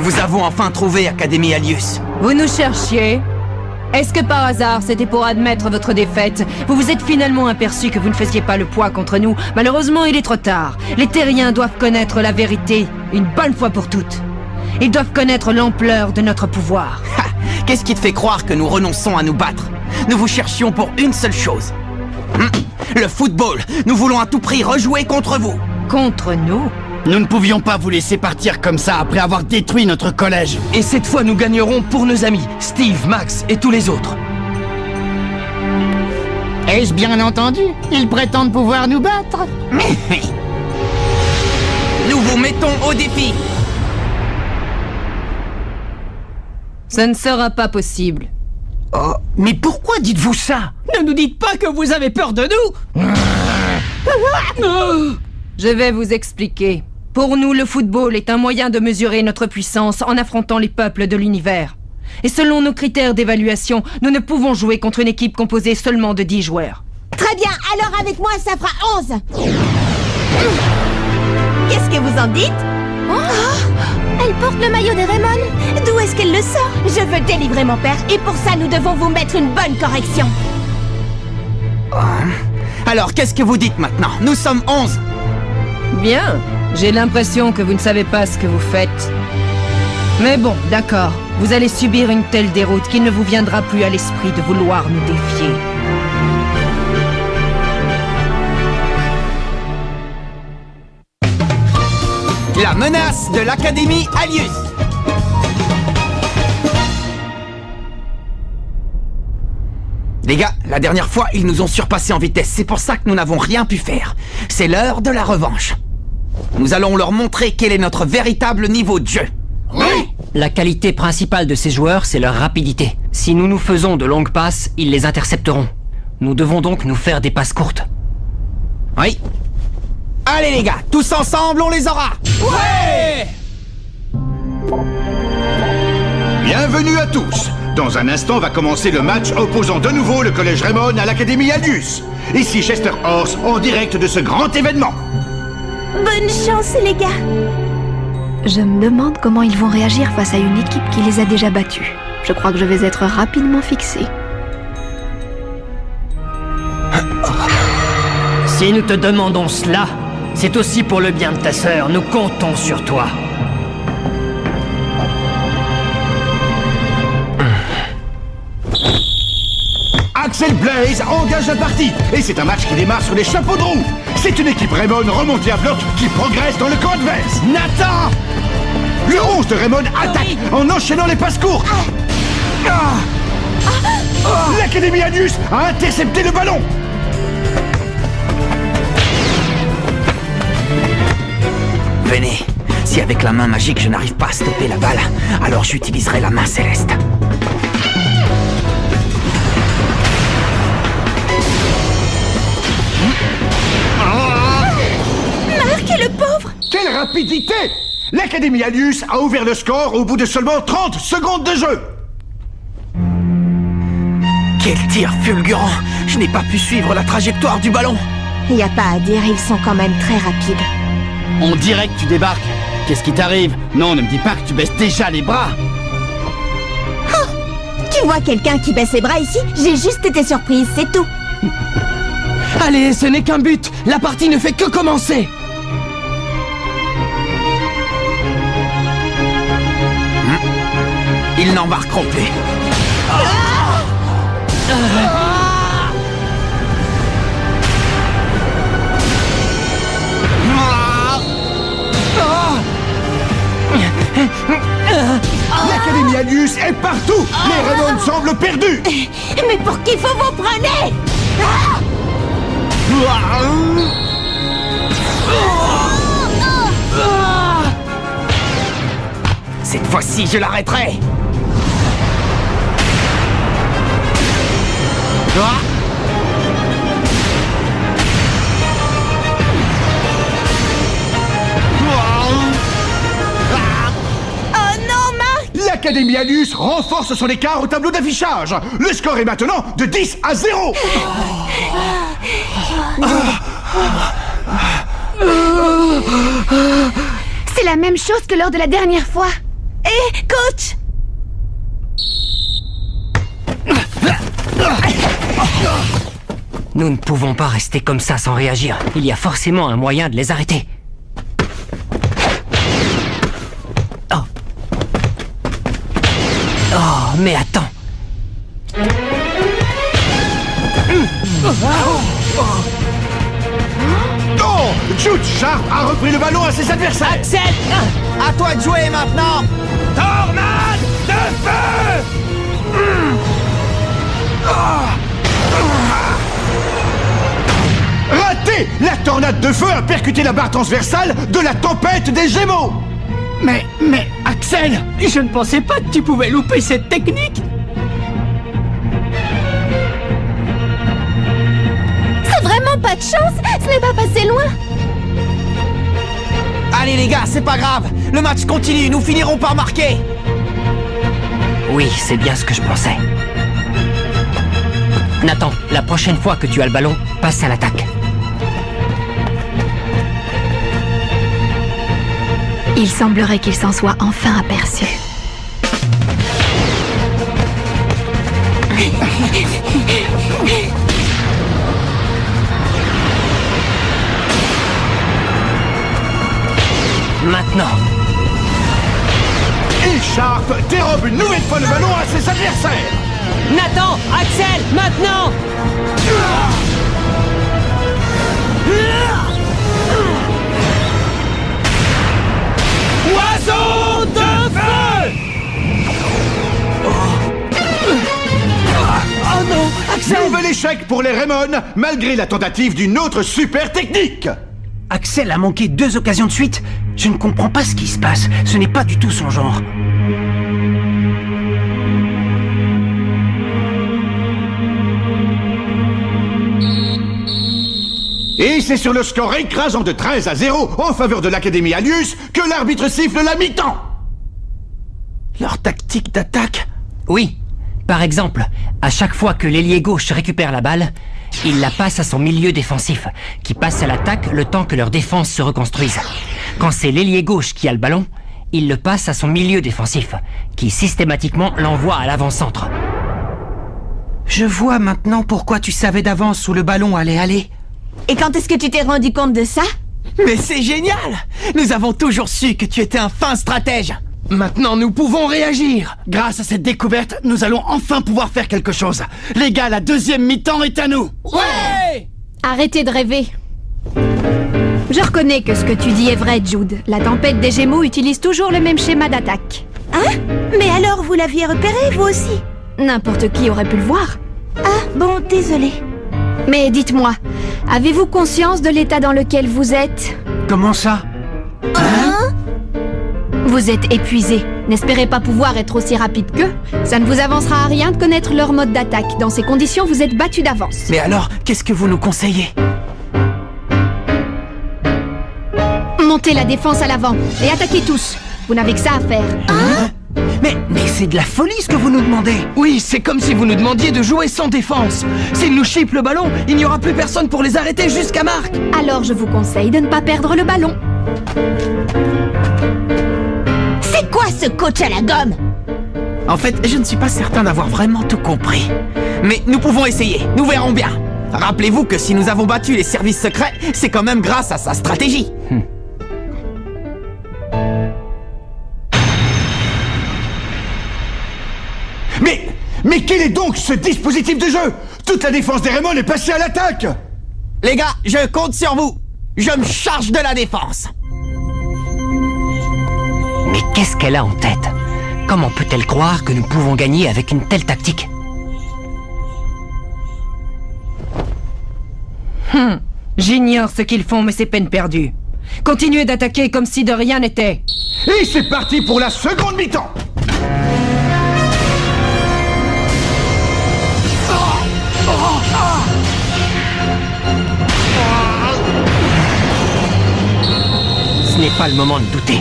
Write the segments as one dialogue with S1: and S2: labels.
S1: Nous vous avons enfin trouvé, Académie Alius.
S2: Vous nous cherchiez? Est-ce que par hasard, c'était pour admettre votre défaite? Vous vous êtes finalement aperçu que vous ne faisiez pas le poids contre nous. Malheureusement, il est trop tard. Les Terriens doivent connaître la vérité, une bonne fois pour toutes. Ils doivent connaître l'ampleur de notre pouvoir.
S1: Ha! Qu'est-ce qui te fait croire que nous renonçons à nous battre? Nous vous cherchions pour une seule chose. Le football. Nous voulons à tout prix rejouer contre vous.
S2: Contre nous?
S3: Nous ne pouvions pas vous laisser partir comme ça après avoir détruit notre collège.
S4: Et cette fois, nous gagnerons pour nos amis, Steve, Max et tous les autres.
S3: Ai-je bien entendu? Ils prétendent pouvoir nous battre.
S1: Nous vous mettons au défi.
S2: Ça ne sera pas possible.
S4: Oh, mais pourquoi dites-vous ça? Ne nous dites pas que vous avez peur de nous.
S2: Je vais vous expliquer. Pour nous, le football est un moyen de mesurer notre puissance en affrontant les peuples de l'univers. Et selon nos critères d'évaluation, nous ne pouvons jouer contre une équipe composée seulement de 10 joueurs.
S5: Très bien, alors avec moi, ça fera 11. Qu'est-ce que vous en dites? Elle porte le maillot de Raymond. D'où est-ce qu'elle le sort? Je veux délivrer mon père, et pour ça, nous devons vous mettre une bonne correction.
S1: Alors, qu'est-ce que vous dites maintenant? Nous sommes 11.
S2: Bien, j'ai l'impression que vous ne savez pas ce que vous faites. Mais bon, d'accord, vous allez subir une telle déroute qu'il ne vous viendra plus à l'esprit de vouloir nous défier.
S1: La menace de l'Académie Alius. Les gars, la dernière fois, ils nous ont surpassés en vitesse. C'est pour ça que nous n'avons rien pu faire. C'est l'heure de la revanche. Nous allons leur montrer quel est notre véritable niveau de jeu.
S3: Oui.
S6: La qualité principale de ces joueurs, c'est leur rapidité. Si nous nous faisons de longues passes, ils les intercepteront. Nous devons donc nous faire des passes courtes.
S1: Oui. Allez les gars, tous ensemble, on les aura.
S4: Ouais!
S7: Bienvenue à tous. Dans un instant va commencer le match opposant de nouveau le Collège Raymond à l'Académie Alius. Ici Chester Horse, en direct de ce grand événement.
S5: Bonne chance, les gars.
S8: Je me demande comment ils vont réagir face à une équipe qui les a déjà battus. Je crois que je vais être rapidement fixé.
S6: Si nous te demandons cela, c'est aussi pour le bien de ta sœur. Nous comptons sur toi.
S7: Axel Blaze engage la partie. Et c'est un match qui démarre sur les chapeaux de roue. C'est une équipe Raymond remontée à bloc qui progresse dans le camp adverse. Nathan! Le 11 de Raymond attaque en enchaînant les passes courtes. L'Académie Alius a intercepté le ballon.
S1: Venez. Si avec la main magique je n'arrive pas à stopper la balle, alors j'utiliserai la main céleste.
S5: Marc, le pauvre!
S7: Quelle rapidité! L'Académie Alius a ouvert le score au bout de seulement 30 secondes de jeu.
S1: Quel tir fulgurant! Je n'ai pas pu suivre la trajectoire du ballon.
S5: Y a pas à dire, ils sont quand même très rapides.
S3: On dirait que tu débarques. Qu'est-ce qui t'arrive? Non, ne me dis pas que tu baisses déjà les bras.
S5: Tu vois quelqu'un qui baisse ses bras ici? J'ai juste été surprise, c'est tout.
S4: Allez, ce n'est qu'un but. La partie ne fait que commencer.
S1: Ils n'embarqueront plus.
S7: L'Académie Alius est partout. Les Raymond semblent perdus.
S5: Mais pour qui vous vous prenez?
S1: Cette fois-ci, je l'arrêterai.
S5: Oh non, Marc!
S7: L'Académie Alius renforce son écart au tableau d'affichage. Le score est maintenant de 10-0.
S8: C'est la même chose que lors de la dernière fois.
S5: Hé, coach!
S6: Nous ne pouvons pas rester comme ça sans réagir. Il y a forcément un moyen de les arrêter. Oh. Oh, mais attends.
S7: Oh! Jude Sharp a repris le ballon à ses adversaires.
S4: Axel!
S1: À toi de jouer maintenant.
S7: Tornade de feu! Raté! La tornade de feu a percuté la barre transversale de la tempête des Gémeaux!
S4: Mais, Axel, je ne pensais pas que tu pouvais louper cette technique.
S5: C'est vraiment pas de chance! Ce n'est pas passé loin!
S1: Allez les gars, c'est pas grave. Le match continue, nous finirons par marquer.
S6: Oui, c'est bien ce que je pensais. Nathan, la prochaine fois que tu as le ballon, passe à l'attaque.
S8: Il semblerait qu'il s'en soit enfin aperçu.
S6: Maintenant.
S7: Et Sharp dérobe une nouvelle fois le ballon à ses adversaires!
S4: Nathan, Axel, maintenant! Oiseau de feu! Oh non, Axel!
S7: Nouvel échec pour les Raymond, malgré la tentative d'une autre super technique!
S4: Axel a manqué 2 occasions de suite. Je ne comprends pas ce qui se passe. Ce n'est pas du tout son genre.
S7: Et c'est sur le score écrasant de 13-0 en faveur de l'Académie Alius que l'arbitre siffle la mi-temps.
S1: Leur tactique d'attaque?
S6: Oui. Par exemple, à chaque fois que l'ailier gauche récupère la balle, il la passe à son milieu défensif, qui passe à l'attaque le temps que leur défense se reconstruise. Quand c'est l'ailier gauche qui a le ballon, il le passe à son milieu défensif, qui systématiquement l'envoie à l'avant-centre.
S1: Je vois maintenant pourquoi tu savais d'avance où le ballon allait aller.
S5: Et quand est-ce que tu t'es rendu compte de ça?
S1: Mais c'est génial! Nous avons toujours su que tu étais un fin stratège.
S4: Maintenant, nous pouvons réagir. Grâce à cette découverte, nous allons enfin pouvoir faire quelque chose. Les gars, la deuxième mi-temps est à nous. Ouais!
S2: Arrêtez de rêver. Je reconnais que ce que tu dis est vrai, Jude. La tempête des Gémeaux utilise toujours le même schéma d'attaque.
S5: Hein? Mais alors, vous l'aviez repéré, vous aussi?
S2: N'importe qui aurait pu le voir.
S5: Ah, bon, désolé.
S2: Mais dites-moi, avez-vous conscience de l'état dans lequel vous êtes?
S4: Comment ça?
S2: Vous êtes épuisé. N'espérez pas pouvoir être aussi rapide qu'eux. Ça ne vous avancera à rien de connaître leur mode d'attaque. Dans ces conditions, vous êtes battu d'avance.
S1: Mais alors, qu'est-ce que vous nous conseillez?
S2: Montez la défense à l'avant et attaquez tous. Vous n'avez que ça à faire.
S4: Mais c'est de la folie ce que vous nous demandez. Oui, c'est comme si vous nous demandiez de jouer sans défense. S'ils nous chippent le ballon, il n'y aura plus personne pour les arrêter jusqu'à marque.
S2: Alors je vous conseille de ne pas perdre le ballon.
S5: C'est quoi ce coach à la gomme?
S1: En fait, je ne suis pas certain d'avoir vraiment tout compris. Mais nous pouvons essayer, nous verrons bien. Rappelez-vous que si nous avons battu les services secrets, c'est quand même grâce à sa stratégie.
S7: Mais quel est donc ce dispositif de jeu? Toute la défense des Raymond est passée à l'attaque!
S1: Les gars, je compte sur vous. Je me charge de la défense.
S6: Mais qu'est-ce qu'elle a en tête? Comment peut-elle croire que nous pouvons gagner avec une telle tactique?
S2: J'ignore ce qu'ils font, mais c'est peine perdue. Continuez d'attaquer comme si de rien n'était.
S7: Et c'est parti pour la seconde mi-temps!
S6: Ce n'est pas le moment de douter.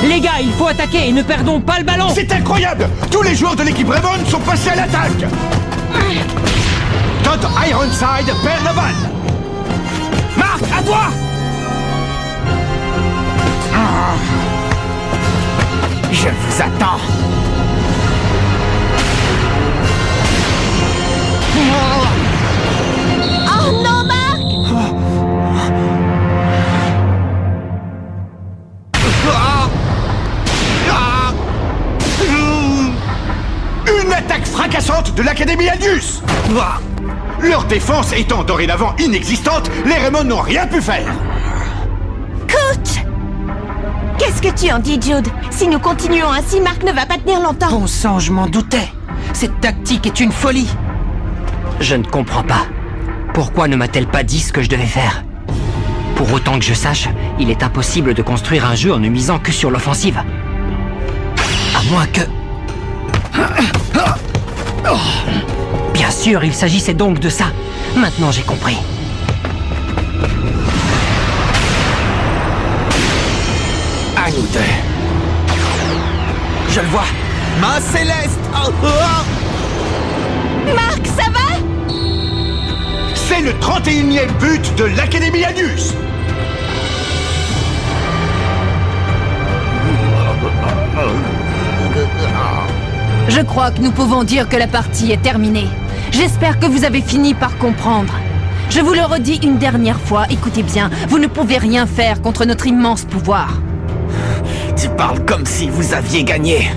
S4: Les gars, il faut attaquer et ne perdons pas le ballon.
S7: C'est incroyable! Tous les joueurs de l'équipe Raymond sont passés à l'attaque! Todd Ironside perd la balle!
S4: Marc, à toi!
S1: Je vous attends.
S5: Oh non, Marc!
S7: Une attaque fracassante de l'Académie Adius! Leur défense étant dorénavant inexistante, les Raymond n'ont rien pu faire.
S5: Coach! Qu'est-ce que tu en dis, Jude? Si nous continuons ainsi, Marc ne va pas tenir longtemps.
S4: Bon sang, je m'en doutais. Cette tactique est une folie.
S6: Je ne comprends pas. Pourquoi ne m'a-t-elle pas dit ce que je devais faire? Pour autant que je sache, il est impossible de construire un jeu en ne misant que sur l'offensive. À moins que... Bien sûr, il s'agissait donc de ça. Maintenant, j'ai compris.
S1: À nous deux. Je le vois. Main céleste.
S5: Marc, ça va?
S7: C'est le 31e but de l'Académie Adius!
S2: Je crois que nous pouvons dire que la partie est terminée. J'espère que vous avez fini par comprendre. Je vous le redis une dernière fois, écoutez bien, vous ne pouvez rien faire contre notre immense pouvoir.
S1: Tu parles comme si vous aviez gagné.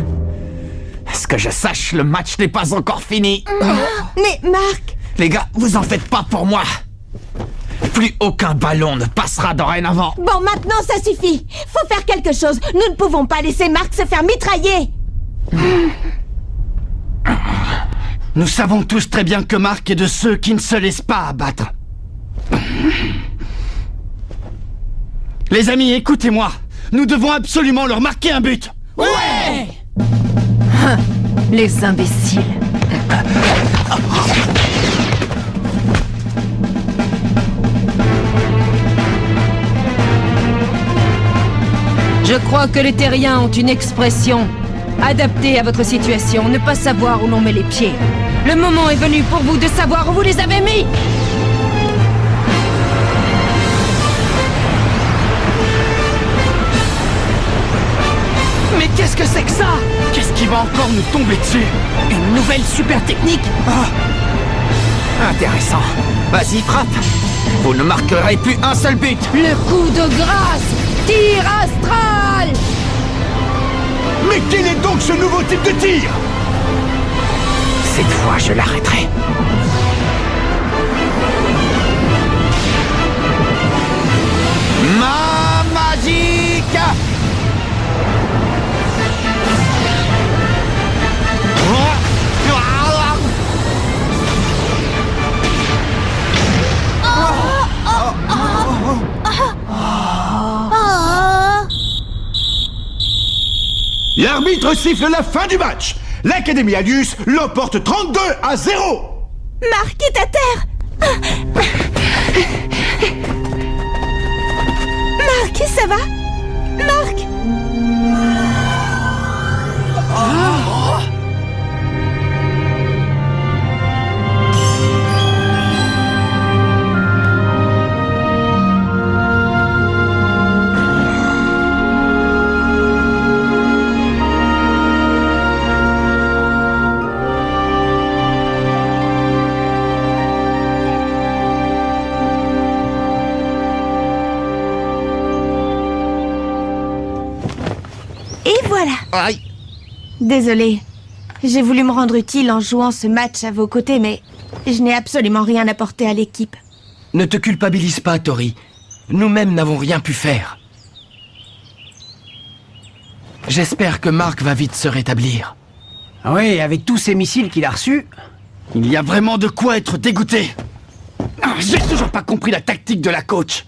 S1: À ce que je sache, le match n'est pas encore fini.
S5: Mais Marc...
S1: Les gars, vous en faites pas pour moi. Plus aucun ballon ne passera dorénavant.
S5: Bon, maintenant ça suffit. Faut faire quelque chose. Nous ne pouvons pas laisser Marc se faire mitrailler.
S3: Nous savons tous très bien que Marc est de ceux qui ne se laissent pas abattre. Les amis, écoutez-moi. Nous devons absolument leur marquer un but.
S2: Ouais! Les imbéciles. Je crois que les terriens ont une expression adaptée à votre situation, ne pas savoir où l'on met les pieds. Le moment est venu pour vous de savoir où vous les avez mis.
S4: Mais qu'est-ce que c'est que ça?
S3: Qu'est-ce qui va encore nous tomber dessus?
S4: Une nouvelle super technique?
S1: Intéressant. Vas-y, frappe. Vous ne marquerez plus un seul but.
S2: Le coup de grâce! Tir astral!
S7: Mais quel est donc ce nouveau type de tir?
S1: Cette fois, je l'arrêterai. Ma magique!
S7: L'arbitre siffle la fin du match. L'Académie Adius l'emporte 32-0.
S5: Marc est à terre. Marc, ça va? Marc? Et voilà.
S1: Aïe.
S5: Désolée. J'ai voulu me rendre utile en jouant ce match à vos côtés, mais je n'ai absolument rien apporté à l'équipe.
S4: Ne te culpabilise pas, Tori. Nous-mêmes n'avons rien pu faire. J'espère que Marc va vite se rétablir.
S3: Oui, avec tous ces missiles qu'il a reçus. Il y a vraiment de quoi être dégoûté. J'ai toujours pas compris la tactique de la coach.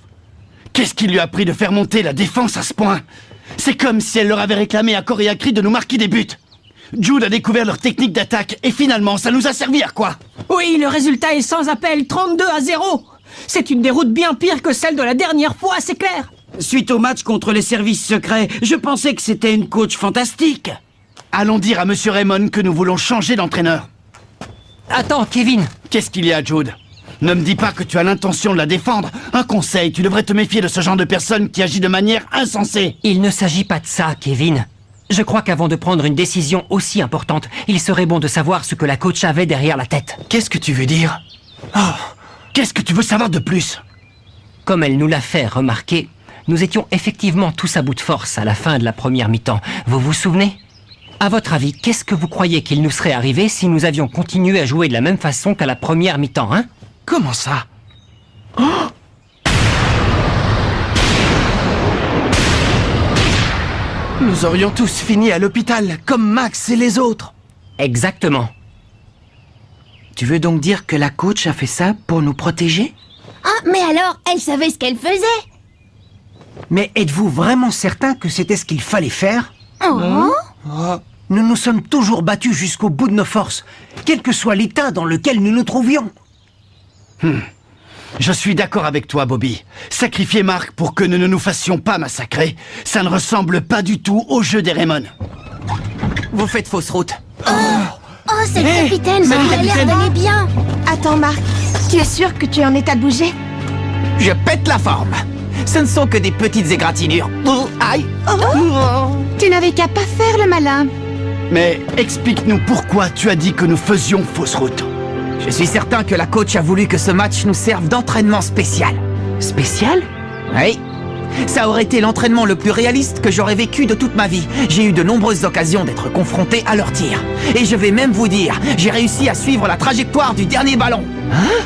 S3: Qu'est-ce qui lui a pris de faire monter la défense à ce point? C'est comme si elle leur avait réclamé à corps et à cri de nous marquer des buts. Jude a découvert leur technique d'attaque et finalement, ça nous a servi à quoi?
S9: Oui, le résultat est sans appel, 32-0. C'est une déroute bien pire que celle de la dernière fois, c'est clair.
S10: Suite au match contre les services secrets, je pensais que c'était une coach fantastique.
S3: Allons dire à Monsieur Raymond que nous voulons changer d'entraîneur.
S6: Attends, Kevin.
S3: Qu'est-ce qu'il y a, Jude? Ne me dis pas que tu as l'intention de la défendre. Un conseil, tu devrais te méfier de ce genre de personne qui agit de manière insensée.
S6: Il ne s'agit pas de ça, Kevin. Je crois qu'avant de prendre une décision aussi importante, il serait bon de savoir ce que la coach avait derrière la tête.
S3: Qu'est-ce que tu veux dire? Oh, qu'est-ce que tu veux savoir de plus?
S6: Comme elle nous l'a fait remarquer, nous étions effectivement tous à bout de force à la fin de la première mi-temps. Vous vous souvenez? À votre avis, qu'est-ce que vous croyez qu'il nous serait arrivé si nous avions continué à jouer de la même façon qu'à la première mi-temps, hein?
S4: Comment ça? Oh! Nous aurions tous fini à l'hôpital, comme Max et les autres.
S6: Exactement.
S10: Tu veux donc dire que la coach a fait ça pour nous protéger?
S5: Ah, mais alors, elle savait ce qu'elle faisait.
S11: Mais êtes-vous vraiment certain que c'était ce qu'il fallait faire?
S5: Oh.
S11: Nous nous sommes toujours battus jusqu'au bout de nos forces, quel que soit l'état dans lequel nous nous trouvions.
S3: Je suis d'accord avec toi, Bobby. Sacrifier Mark pour que nous ne nous fassions pas massacrer, ça ne ressemble pas du tout au jeu des Raymond.
S1: Vous faites fausse route.
S5: Oh, c'est le capitaine, ça a l'air d'aller bien. Attends, Marc, tu es sûr que tu es en état de bouger?
S1: Je pète la forme. Ce ne sont que des petites égratignures. Aïe.
S5: Tu n'avais qu'à pas faire le malin.
S3: Mais explique-nous pourquoi tu as dit que nous faisions fausse route.
S1: Je suis certain que la coach a voulu que ce match nous serve d'entraînement spécial.
S10: Spécial?
S1: Oui. Ça aurait été l'entraînement le plus réaliste que j'aurais vécu de toute ma vie. J'ai eu de nombreuses occasions d'être confronté à leur tir. Et je vais même vous dire, j'ai réussi à suivre la trajectoire du dernier ballon.
S4: Hein?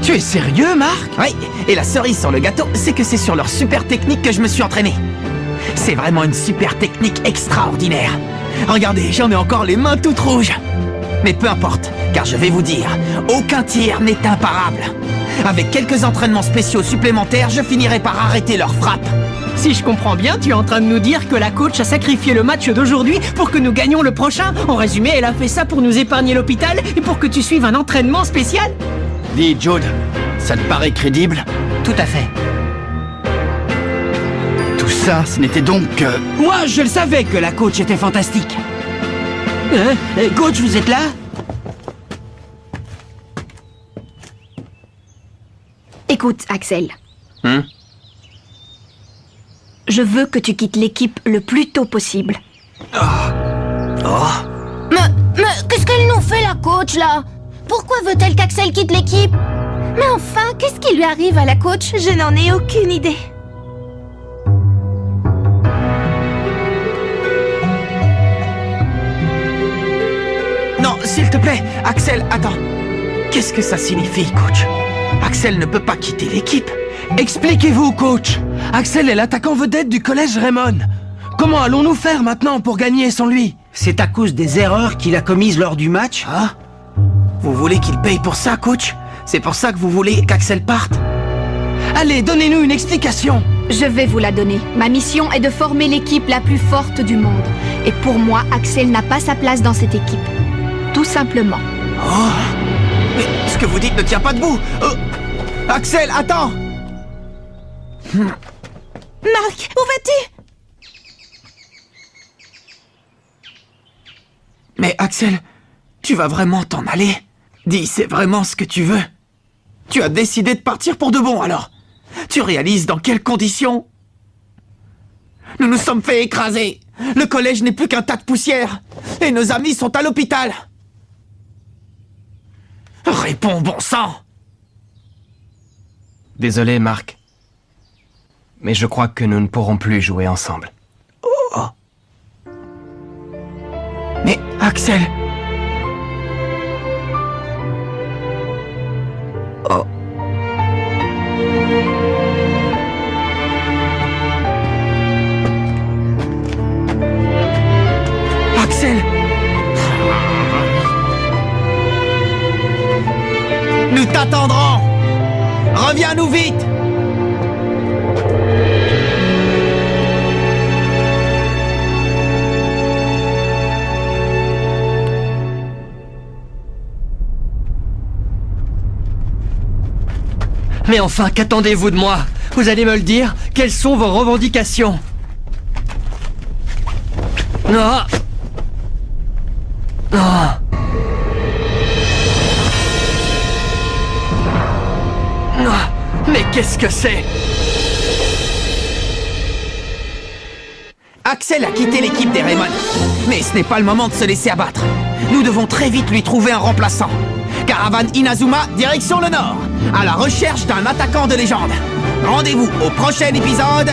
S4: Tu es sérieux, Marc?
S1: Oui, et la cerise sur le gâteau, c'est que c'est sur leur super technique que je me suis entraîné. C'est vraiment une super technique extraordinaire. Regardez, j'en ai encore les mains toutes rouges. Mais peu importe, car je vais vous dire, aucun tir n'est imparable. Avec quelques entraînements spéciaux supplémentaires, je finirai par arrêter leur frappe.
S9: Si je comprends bien, tu es en train de nous dire que la coach a sacrifié le match d'aujourd'hui pour que nous gagnions le prochain. En résumé, elle a fait ça pour nous épargner l'hôpital et pour que tu suives un entraînement spécial.
S3: Dis, Jude, ça te paraît crédible?
S6: Tout à fait.
S3: Tout ça, ce n'était donc que...
S10: Moi, je le savais que la coach était fantastique. Coach, vous êtes là?
S8: Écoute, Axel. Je veux que tu quittes l'équipe le plus tôt possible.
S5: Mais qu'est-ce qu'elle nous fait, la coach, là? Pourquoi veut-elle qu'Axel quitte l'équipe? Mais enfin, qu'est-ce qui lui arrive à la coach? Je n'en ai aucune idée.
S1: Non, s'il te plaît, Axel, attends. Qu'est-ce que ça signifie, coach? Axel ne peut pas quitter l'équipe.
S4: Expliquez-vous, coach. Axel est l'attaquant vedette du collège Raymond. Comment allons-nous faire maintenant pour gagner sans lui?
S11: C'est à cause des erreurs qu'il a commises lors du match?
S1: Hein? Vous voulez qu'il paye pour ça, coach? C'est pour ça que vous voulez qu'Axel parte?
S4: Allez, donnez-nous une explication.
S8: Je vais vous la donner. Ma mission est de former l'équipe la plus forte du monde. Et pour moi, Axel n'a pas sa place dans cette équipe. Tout simplement.
S1: Oh! Mais ce que vous dites ne tient pas debout. Axel, attends!
S5: Marc, où vas-tu?
S1: Mais Axel, tu vas vraiment t'en aller? Dis, c'est vraiment ce que tu veux? Tu as décidé de partir pour de bon, alors? Tu réalises dans quelles conditions? Nous nous sommes fait écraser. Le collège n'est plus qu'un tas de poussière. Et nos amis sont à l'hôpital. Réponds, bon sang!
S12: Désolé, Marc. Mais je crois que nous ne pourrons plus jouer ensemble.
S1: Oh! Mais, Axel... Oh... Axel! Nous t'attendrons! Reviens-nous vite!
S4: Mais enfin, qu'attendez-vous de moi? Vous allez me le dire? Quelles sont vos revendications? Non. Mais qu'est-ce que c'est?
S1: Axel a quitté l'équipe des Raymond. Mais ce n'est pas le moment de se laisser abattre. Nous devons très vite lui trouver un remplaçant. Caravane Inazuma, direction le nord, à la recherche d'un attaquant de légende. Rendez-vous au prochain épisode,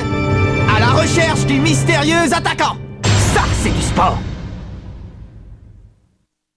S1: à la recherche du mystérieux attaquant. Ça, c'est du sport.